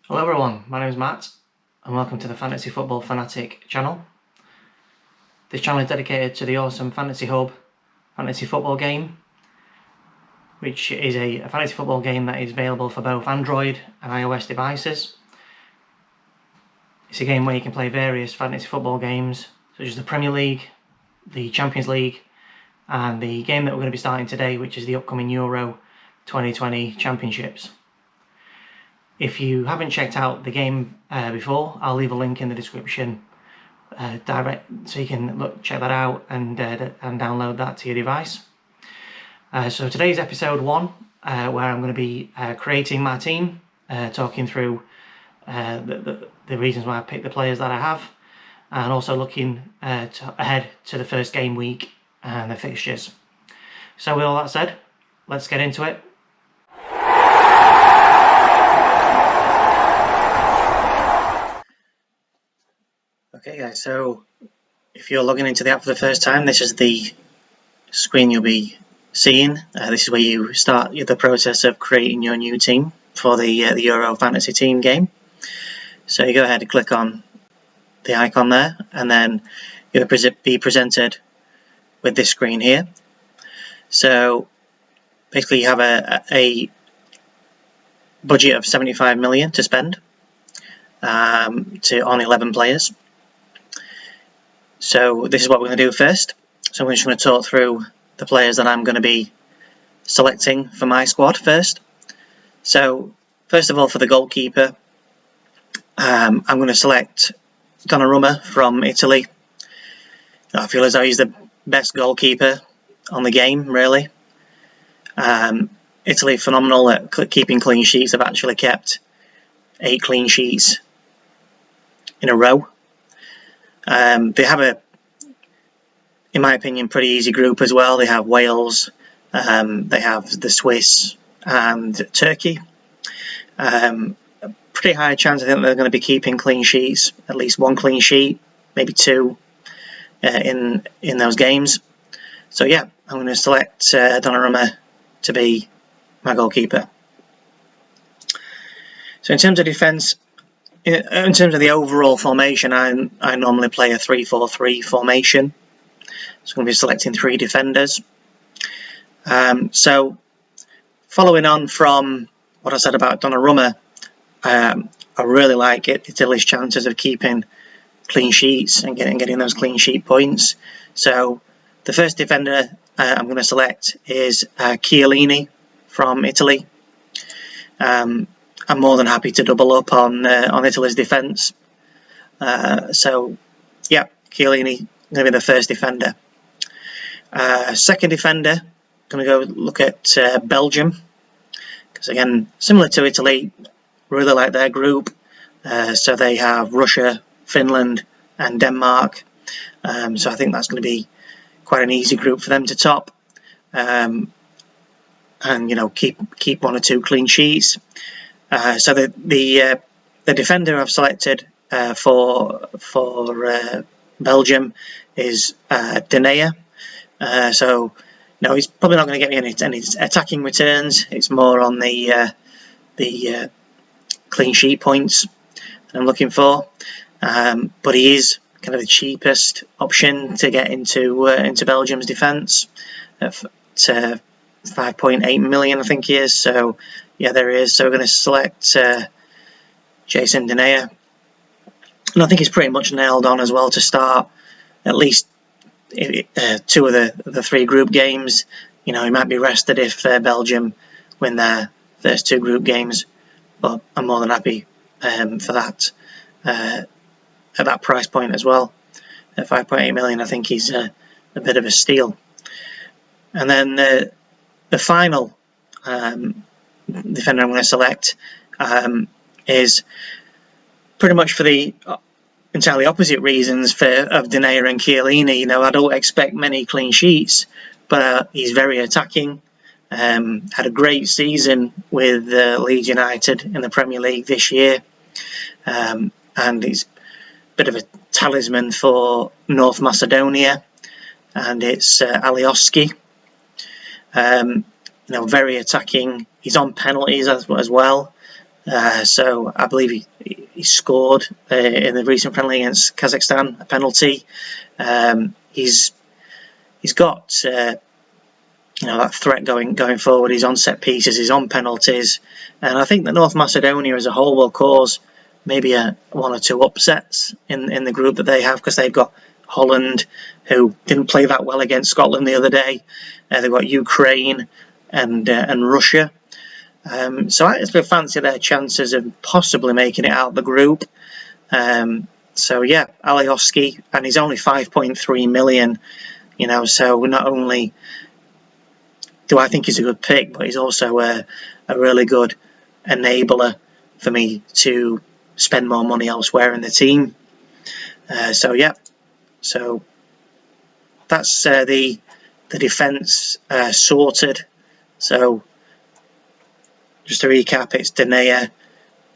Hello everyone, my name is Matt and welcome to the Fantasy Football Fanatic channel. This channel is dedicated to the awesome Fantasy Hub fantasy football game, which is a fantasy football game that is available for both Android and iOS devices. It's a game where you can play various fantasy football games such as the Premier League, the Champions League, and the game that we're going to be starting today, which is the upcoming Euro 2020 Championships. If you haven't checked out the game before, I'll leave a link in the description direct so you can check that out and download that to your device. So today's episode 1, where I'm going to be creating my team, talking through the reasons why I picked the players that I have, and also looking ahead to the first game week and the fixtures. So with all that said, let's get into it. Okay guys, so if you're logging into the app for the first time, this is the screen you'll be seeing. This is where you start the process of creating your new team for the Euro Fantasy Team game. So you go ahead and click on the icon there, and then you'll be presented with this screen here. So basically you have a budget of 75 million to spend on 11 players. So this is what we're going to do first. So I'm just going to talk through the players that I'm going to be selecting for my squad first. So first of all, for the goalkeeper, I'm going to select Donnarumma from Italy. I feel as though he's the best goalkeeper on the game, really. Italy phenomenal at keeping clean sheets. They've actually kept 8 clean sheets in a row. They have in my opinion, pretty easy group as well. They have Wales, they have the Swiss and Turkey. Pretty high chance I think they're going to be keeping clean sheets, at least 1 clean sheet, maybe 2 in those games. So yeah, I'm going to select Donnarumma to be my goalkeeper. So in terms of defence, in terms of the overall formation, I normally play a 3-4-3 formation. So I'm going to be selecting 3 defenders. So following on from what I said about Donnarumma, I really like Italy's chances of keeping clean sheets and getting those clean sheet points. So the first defender I'm going to select is Chiellini from Italy. I'm more than happy to double up on Italy's defence. So, yeah, Chiellini going to be the first defender. Second defender, going to go look at Belgium, because again, similar to Italy, really like their group. So they have Russia, Finland, and Denmark. So I think that's going to be quite an easy group for them to top. And keep 1 or 2 clean sheets. So the defender I've selected for Belgium is Denea. So no, he's probably not going to get me any attacking returns. It's more on the clean sheet points that I'm looking for. But he is kind of the cheapest option to get into Belgium's defence. At 5.8 million, I think he is. So yeah, there he is. So we're going to select Jason Denea, and I think he's pretty much nailed on as well to start at least 2 of the 3 group games. He might be rested if Belgium win their first 2 group games, but I'm more than happy for that at that price point as well. At 5.8 million, I think he's a bit of a steal. And then the final defender I'm going to select is pretty much for the entirely opposite reasons of Denea and Chiellini. I don't expect many clean sheets, but he's very attacking. Had a great season with Leeds United in the Premier League this year, and he's a bit of a talisman for North Macedonia, and it's Alioski. Very attacking. He's on penalties as well. So I believe he scored in the recent friendly against Kazakhstan, a penalty. He's got that threat going forward. He's on set pieces, he's on penalties, and I think that North Macedonia as a whole will cause maybe one or two upsets in the group that they have, because they've got Holland, who didn't play that well against Scotland the other day. They've got Ukraine and Russia. So I just fancy their chances of possibly making it out of the group. So yeah, Alioski, and he's only 5.3 million. So not only do I think he's a good pick, but he's also a really good enabler for me to spend more money elsewhere in the team. So that's the defence sorted. So just to recap, it's Denayer,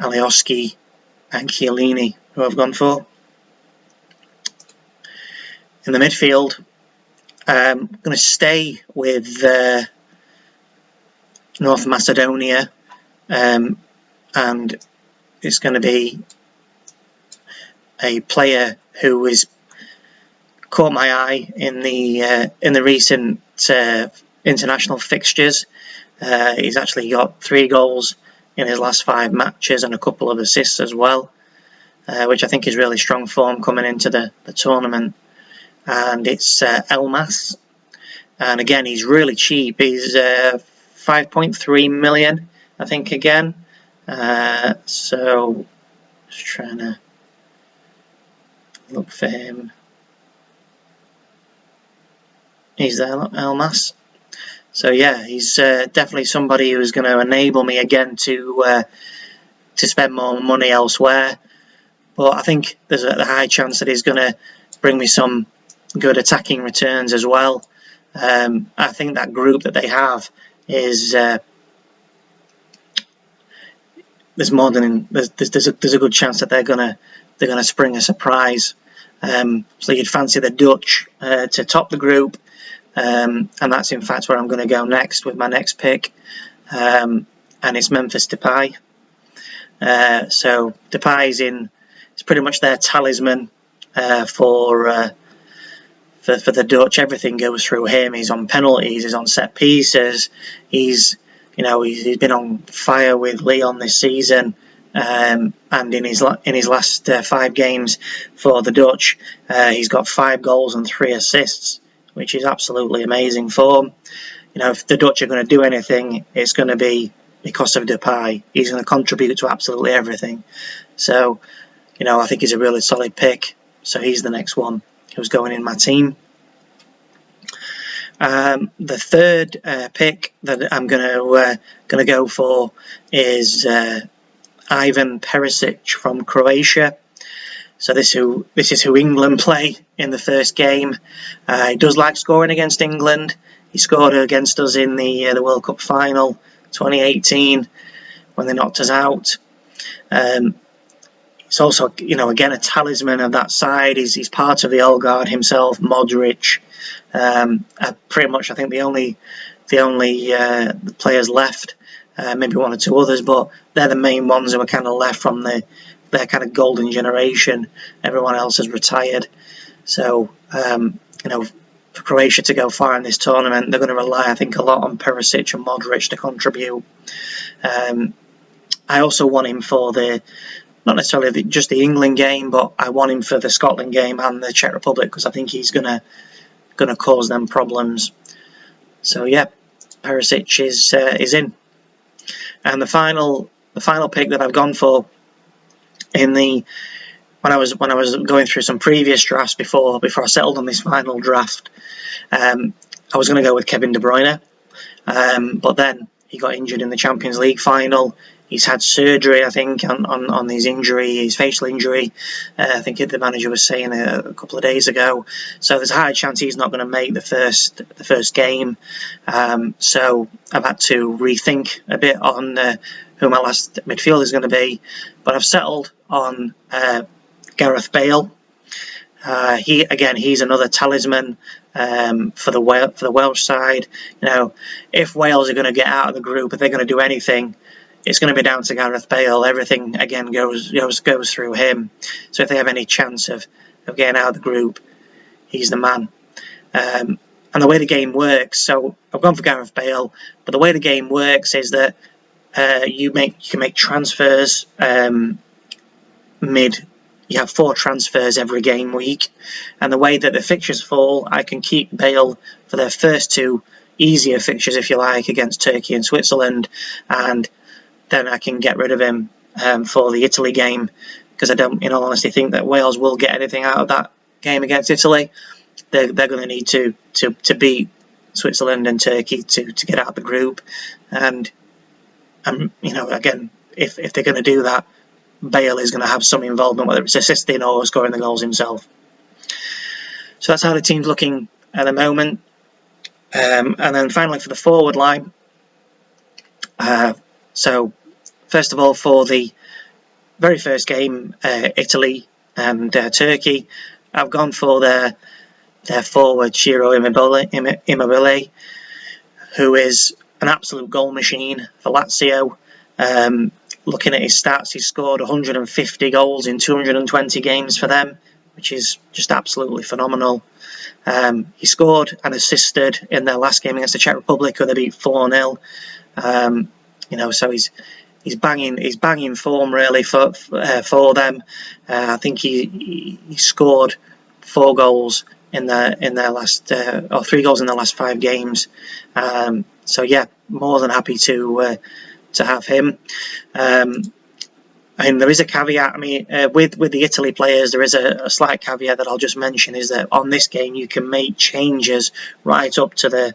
Alioski and Chiellini who I've gone for. In the midfield, I'm going to stay with North Macedonia, and it's going to be a player who has caught my eye in the recent international fixtures. He's actually got 3 goals in his last 5 matches and a couple of assists as well, which I think is really strong form coming into the tournament. And it's Elmas, and again he's really cheap. He's 5.3 million, I think, again. So just trying to look for him. He's there, Elmas. So yeah, he's definitely somebody who's going to enable me again to spend more money elsewhere. But I think there's a high chance that he's going to bring me some good attacking returns as well. I think that group that they have is there's a good chance that they're gonna spring a surprise. So you'd fancy the Dutch to top the group, and that's in fact where I'm going to go next with my next pick, and it's Memphis Depay. So Depay's it's pretty much their talisman for the Dutch. Everything goes through him. He's on penalties, he's on set pieces, he's been on fire with Lyon this season, and in his last 5 games for the Dutch, he's got 5 goals and 3 assists, which is absolutely amazing form. If the Dutch are going to do anything, it's going to be because of Depay. He's going to contribute to absolutely everything. So, I think he's a really solid pick. So he's the next one who's going in my team. The third pick that I'm going to go for is Ivan Perisic from Croatia. So this is who England play in the first game. He does like scoring against England. He scored against us in the World Cup final 2018 when they knocked us out. He's also, again, a talisman of that side. He's part of the old guard himself, Modric. Pretty much, I think the only players left, maybe 1 or 2 others, but they're the main ones who are kind of left from their kind of golden generation. Everyone else has retired. So, for Croatia to go far in this tournament, they're going to rely, I think, a lot on Perisic and Modric to contribute. I also want him for not necessarily just the England game, but I want him for the Scotland game and the Czech Republic, because I think he's gonna cause them problems. So yeah, Perisic is in. And the final pick that I've gone for when I was going through some previous drafts before I settled on this final draft, I was going to go with Kevin De Bruyne, but then he got injured in the Champions League final. He's had surgery, I think, on his injury, his facial injury. I think the manager was saying a couple of days ago. So there's a high chance he's not going to make the first game. So I've had to rethink a bit on who my last midfielder is going to be. But I've settled on Gareth Bale. He's another talisman for the Welsh side. If Wales are going to get out of the group, if they're going to do anything, it's going to be down to Gareth Bale. Everything again goes through him. So if they have any chance of getting out of the group, he's the man. And the way the game works, so I've gone for Gareth Bale, but the way the game works is that you can make transfers you have 4 transfers every game week, and the way that the fixtures fall, I can keep Bale for their first 2 easier fixtures, if you like, against Turkey and Switzerland, and then I can get rid of him for the Italy game, because I don't, in all honesty, think that Wales will get anything out of that game against Italy. They're going to need to beat Switzerland and Turkey to get out of the group, and again, if they're going to do that, Bale is going to have some involvement, whether it's assisting or scoring the goals himself. So that's how the team's looking at the moment. And then finally for the forward line. So first of all, for the very first game, Italy and Turkey, I've gone for their forward Ciro Immobile, who is an absolute goal machine for Lazio. Looking at his stats, he's scored 150 goals in 220 games for them, which is just absolutely phenomenal. He scored and assisted in their last game against the Czech Republic, where they beat 4-0. So he's banging form really for them. I think he scored 4 goals in their last or 3 goals in their last 5 games. So yeah, more than happy to have him. And there is a caveat. I mean, with the Italy players, there is a slight caveat that I'll just mention, is that on this game you can make changes right up to the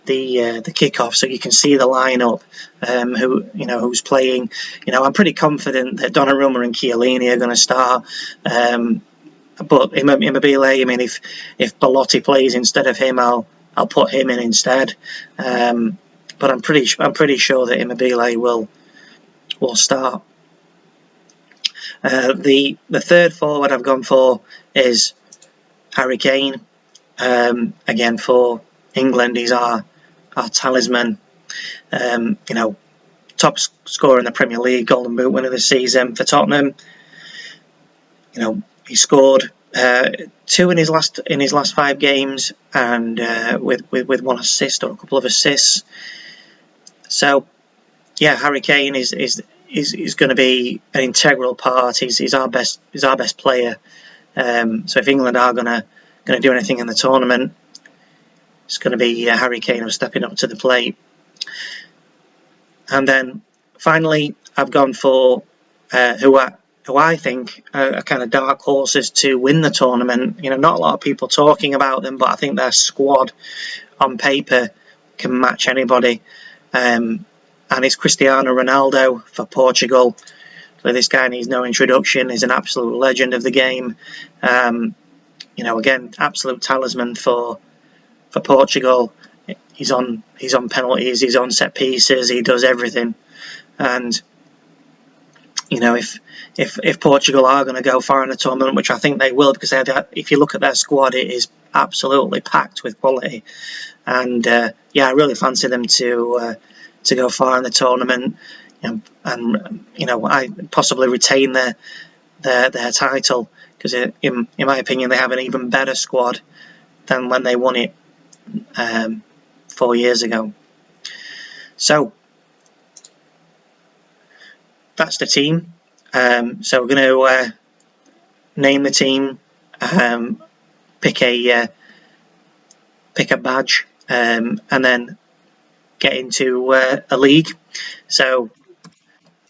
kickoff, so you can see the lineup, who's playing. I'm pretty confident that Donnarumma and Chiellini are going to start. But Immobile, I mean, if Belotti plays instead of him, I'll put him in instead. But I'm pretty sure that Immobile will start. The third forward I've gone for is Harry Kane. Again, for England, he's our talisman. Top scorer in the Premier League, Golden Boot winner this season for Tottenham. He scored 2 in his last 5 games, and with 1 assist or a couple of assists. So yeah, Harry Kane is going to be an integral part. He's our best player. So if England are going to do anything in the tournament, it's going to be Harry Kane who's stepping up to the plate. And then finally, I've gone for who I think are kind of dark horses to win the tournament. Not a lot of people talking about them, but I think their squad on paper can match anybody. And it's Cristiano Ronaldo for Portugal. So this guy needs no introduction. He's an absolute legend of the game. Again, absolute talisman for Portugal. He's on penalties. He's on set pieces. He does everything. And if Portugal are going to go far in the tournament, which I think they will, because if you look at their squad, it is absolutely packed with quality. And I really fancy them to go far in the tournament, and I possibly retain their title, because in my opinion they have an even better squad than when they won it 4 years ago. So that's the team. So we're going to name the team, pick a badge, and then get into a league. So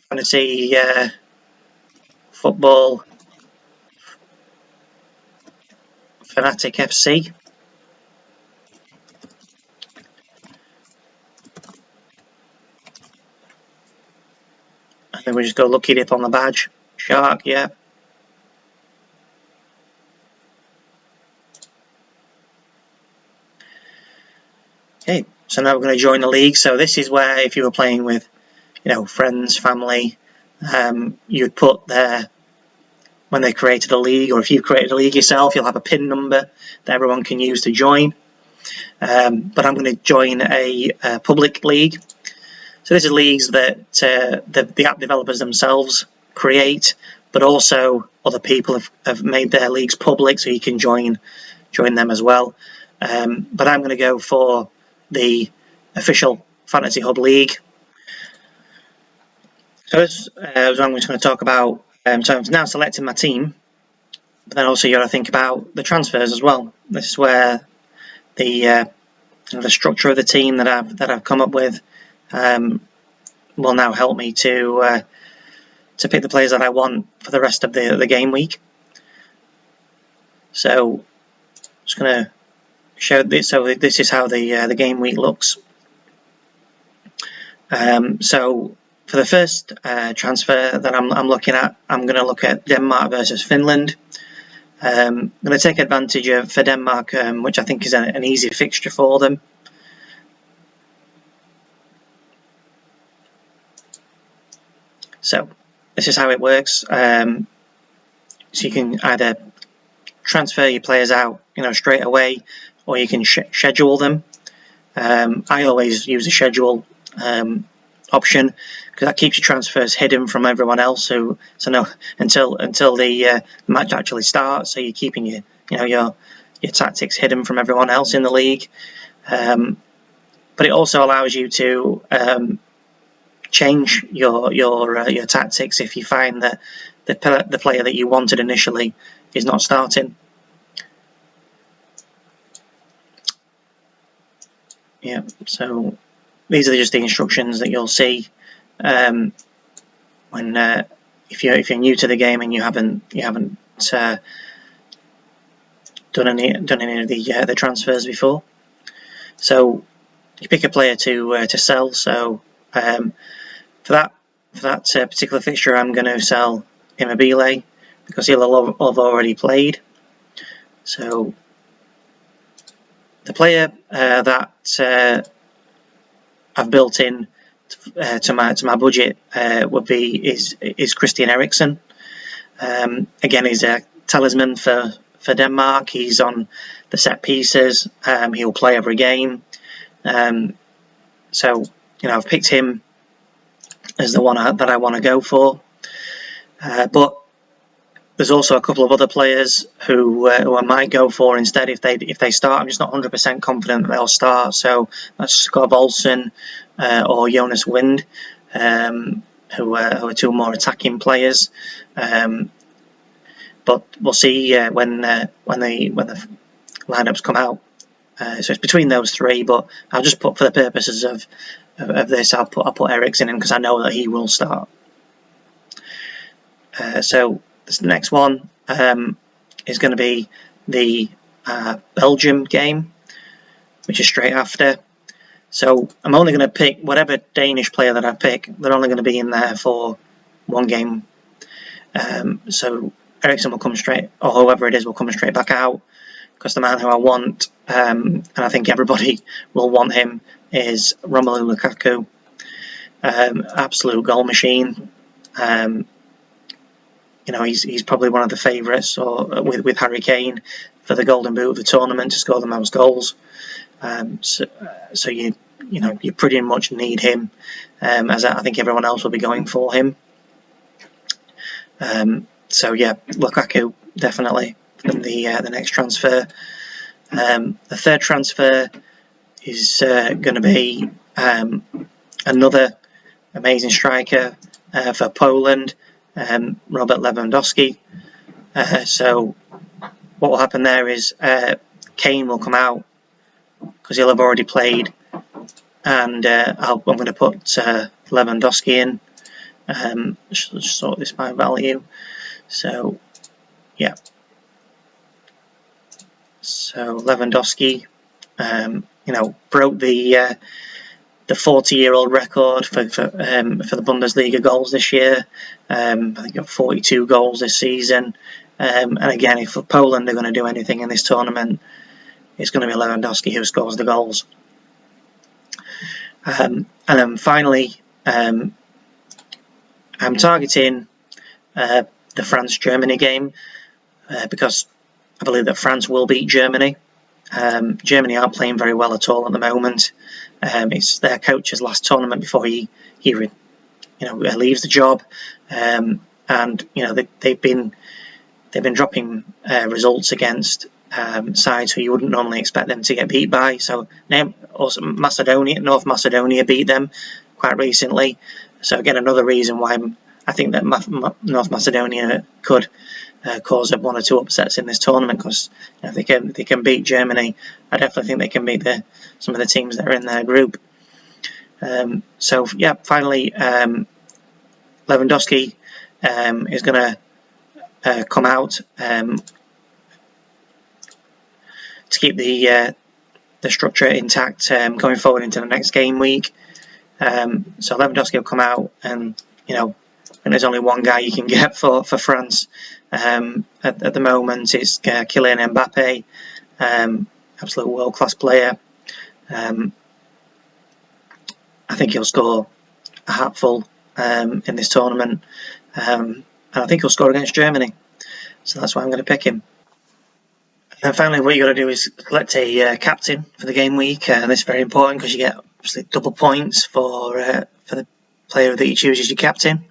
fantasy football Fanatic FC. And then we just go look it up on the badge. Shark, yeah. Okay, so now we're going to join the league. So this is where, if you were playing with, friends, family, you'd put their, when they created a league, or if you created a league yourself, you'll have a PIN number that everyone can use to join. But I'm going to join a public league. So these are leagues that the app developers themselves create, but also other people have made their leagues public, so you can join them as well. But I'm going to go for the official Fantasy Hub League. So as I'm just going to talk about, so I've now selected my team, but then also you got to think about the transfers as well. This is where the structure of the team that I've come up with will now help me to pick the players that I want for the rest of the game week. So I'm just going to show this. So this is how the game week looks. So for the first transfer that I'm looking at, I'm going to look at Denmark versus Finland. I'm going to take advantage of for Denmark, which I think is an easy fixture for them. So this is how it works. So you can either transfer your players out, straight away, or you can schedule them. I always use the schedule option because that keeps your transfers hidden from everyone else. So no, until the match actually starts, so you're keeping your tactics hidden from everyone else in the league. But it also allows you to change your tactics if you find that the player that you wanted initially is not starting. Yeah, so these are just the instructions that you'll see when if you're new to the game and you haven't done any of the transfers before. So you pick a player to sell. So for that particular fixture, I'm going to sell Immobile because he'll have already played. So the player that I've built in to my budget is Christian Ericsson. Again, he's a talisman for Denmark. He's on the set pieces. He'll play every game. So I've picked him as the one that I want to go for. But there's also a couple of other players who I might go for instead if they start. I'm just not 100% confident that they'll start. So that's Scott Olsen or Jonas Wind, who are two more attacking players. But we'll see when the lineups come out. So it's between those three. But I'll just put, for the purposes of this, I'll put Ericsson in because I know that he will start. So the next one is going to be the Belgium game, which is straight after. So I'm only going to pick whatever Danish player that I pick. They're only going to be in there for one game. So Ericsson will come straight, or whoever it is will come straight back out, because the man who I want, and I think everybody will want him, is Romelu Lukaku. Absolute goal machine. He's probably one of the favourites, or with Harry Kane, for the Golden Boot of the tournament to score the most goals. So you pretty much need him, as I think everyone else will be going for him. So yeah, Lukaku definitely the next transfer. The third transfer is going to be another amazing striker for Poland, Robert Lewandowski. So what will happen there is Kane will come out because he'll have already played, and I'm going to put Lewandowski in. Just sort this by value. So yeah. So Lewandowski, broke the 40-year-old record for the Bundesliga goals this year. I think got 42 goals this season. And again, if Poland are going to do anything in this tournament, it's going to be Lewandowski who scores the goals. And then finally, I'm targeting the France-Germany game because I believe that France will beat Germany. Germany aren't playing very well at all at the moment. It's their coach's last tournament before he leaves the job, and they've been dropping results against sides who you wouldn't normally expect them to get beat by. So also North Macedonia beat them quite recently. So again, another reason why I think that North Macedonia could cause one or two upsets in this tournament, because if they can beat Germany, I definitely think they can beat some of the teams that are in their group. So yeah, finally, Lewandowski is going to come out to keep the structure intact going forward into the next game week. So Lewandowski will come out, and and there's only one guy you can get for France at the moment. It's Kylian Mbappe, absolute world-class player. I think he'll score a hatful in this tournament, and I think he'll score against Germany. So that's why I'm going to pick him. And finally, what you got to do is select a captain for the game week. This is very important because you get obviously double points for the player that you choose as your captain.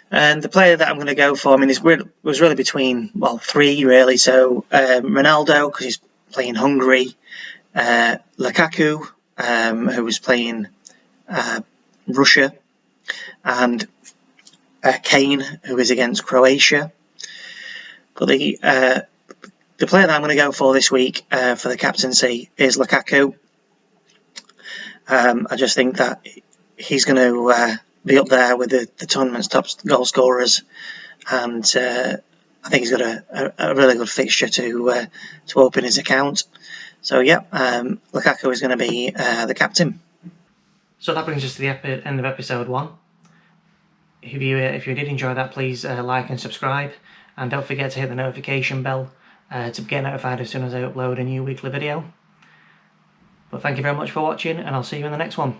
And the player that I'm going to go for, was really between three really. So Ronaldo, because he's playing Hungary, Lukaku, who was playing Russia, and Kane, who is against Croatia. But the player that I'm going to go for this week for the captaincy is Lukaku. I just think that he's going to be up there with the tournament's top goal scorers, and I think he's got a really good fixture to open his account. So yeah, Lukaku is going to be the captain. So that brings us to the end of episode 1. If you did enjoy that, please like and subscribe, and don't forget to hit the notification bell to get notified as soon as I upload a new weekly video. But thank you very much for watching, and I'll see you in the next one.